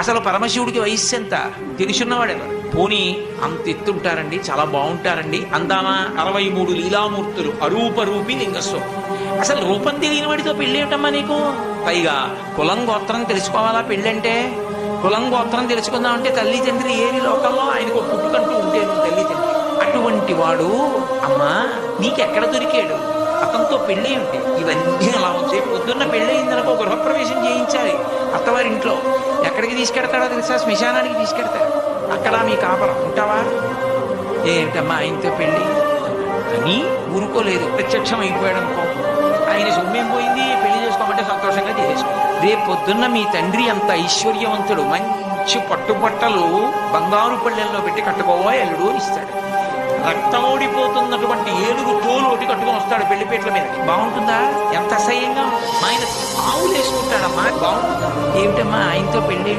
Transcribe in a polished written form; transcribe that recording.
అసలు పరమశివుడికి వయస్సు ఎంత తెలుసున్నవాడెవరు? పోనీ అంత ఎత్తుంటారండి, చాలా బాగుంటారండి అందామా? 63 లీలామూర్తులు, అరూపరూపి లింగస్వం. అసలు రూపం తెలియని వాడితో పెళ్ళి ఏమిటమ్మా నీకు? పైగా కులం గోత్రం తెలుసుకోవాలా పెళ్ళంటే? కులం గోత్రం తెలుసుకుందామంటే తల్లి తండ్రి ఏరి లోకంలో ఆయనకు ఒక పుట్టుకంటూ ఉంటే తల్లి తండ్రి. అటువంటి వాడు అమ్మా నీకెక్కడ దొరికాడు? అతనితో పెళ్ళి ఉంటే ఇవన్నీ అలా ఉంటాయి. పొద్దున్న పెళ్ళయిందనుకో గృహప్రవేశం చేయించాలి అత్తవారింట్లో. ఎక్కడికి తీసుకెడతాడో తెలుసా? శ్మశానానికి తీసుకెడతాడు. అక్కడ మీ కాపరం ఉంటావా? ఏంటమ్మా ఆయనతో పెళ్ళి అని ఊరుకోలేదు. ప్రత్యక్షం అయిపోయాడు అనుకో, ఆయన సొమ్మేం పోయింది, పెళ్లి చేసుకోమంటే సంతోషంగా చేసేసుకో. రేపు పొద్దున్న మీ తండ్రి అంత ఐశ్వర్యవంతుడు, మంచి పట్టుబట్టలు బంగారు పళ్ళెల్లో పెట్టి కట్టుకోవా ఎల్లుడు ఇస్తాడు. రక్తం ఓడిపోతున్నటువంటి 7 తోలు ఒకటి కట్టుకొని వస్తాడు పెళ్లిపేట్ల మీద. బాగుంటుందా? ఎంత అసహ్యంగా. ఆయన ఆవులు వేసుకుంటాడమ్మా, బాగుంటుందా? ఏమిటమ్మా ఆయనతో పెళ్ళి